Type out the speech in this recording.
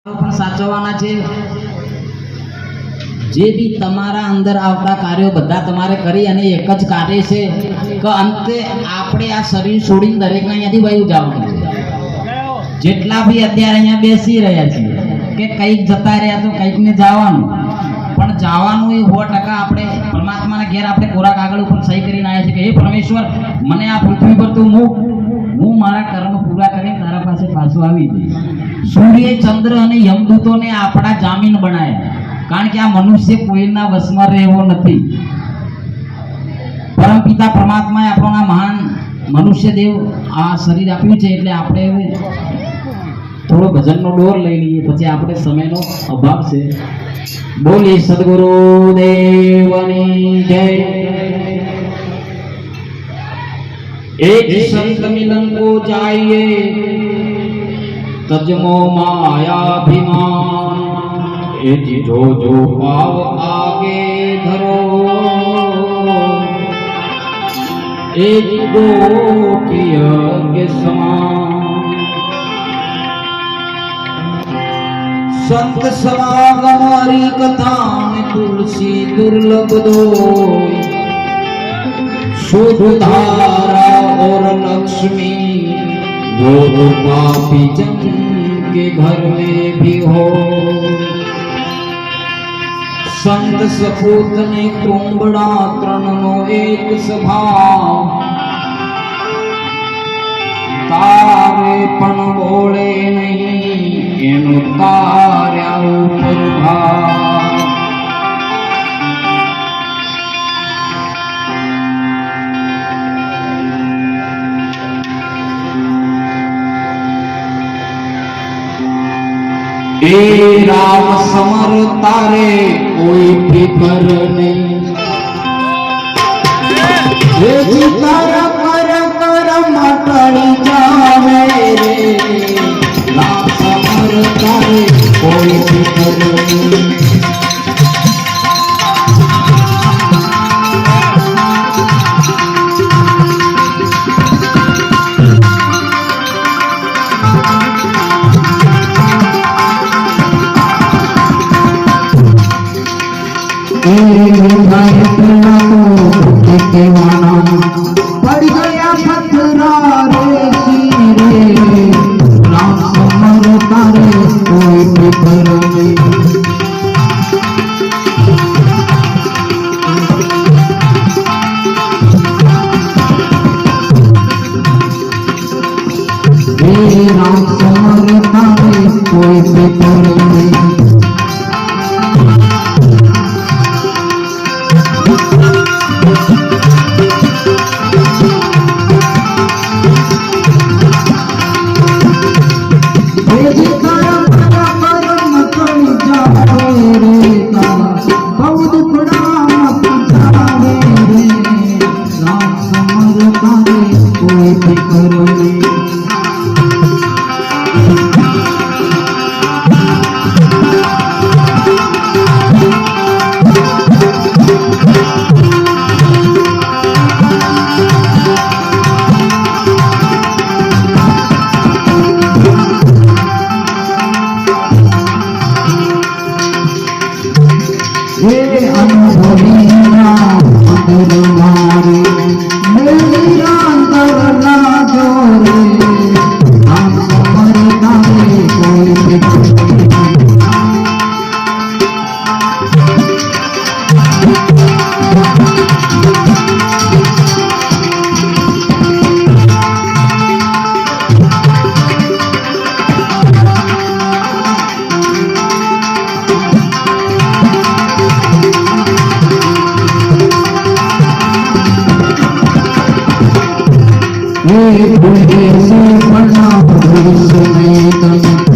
પણ સાચવવાના છે। જે બી તમારા અંદર આવતા કાર્યો બધા તમારે કરી અને એક જ કાર્ય છે કે અંતે આપણે આ શરીર છોડીને દરેકને અહીંયાથી વયું જવાનું છે। જેટલા બી અત્યારે અહીંયા બેસી રહ્યા છીએ કે કંઈક જતા રહ્યા તો કંઈક ને જવાનું, પણ જવાનું એ 100% આપણે પરમાત્માના ઘેર આપણે કોરા કાગળ ઉપર સહી કરીને આવ્યા છે કે હે પરમેશ્વર, મને આ પૃથ્વી પર તું હું મારા કર્મ પૂરા કરીને તારા પાસે પાછું આવી જઈશ। સૂર્ય, ચંદ્ર અને યમદૂતોને આપણા જામીન બનાવ્યા, કારણ કે આ મનુષ્ય કોઈના વશમાં રહેવો નથી। પરમપિતા પરમાત્માએ આપણો મહાન મનુષ્ય દેવ આ શરીર આપ્યું છે, એટલે આપણે થોડો ભજનનો ડોર લઈ લઈએ, પછી આપણે સમયનો અભાવ છે। બોલીએ સદગુરુ દેવની જય। एक संत मिलन को जाइए, तजमो मायाभिमान, जो जो पाव आगे धरो, एक गोटिय के समान। संत समागम हरि कथा में तुलसी दुर्लभ दो, शुद्ध धारा और लक्ष्मी वो पापी जन के घर में भी हो। संत सपूत ने कुंभड़ा तृणनो एक स्वभाव, तारे पण बोले नहीं एनु तार्या ऊपर भाव। ए राम समर तारे कोई फिकर नहीं, ये तारा कर कर मटड़ी जावे रे। राम समर तारे कोई फिकर नहीं, पड़ गया पत्थरा रे रे। राम समर तारे कोई फिकर नहीं, राम समर तारे कोई फिकर नहीं। ये बुढ़े से बना भविष्य में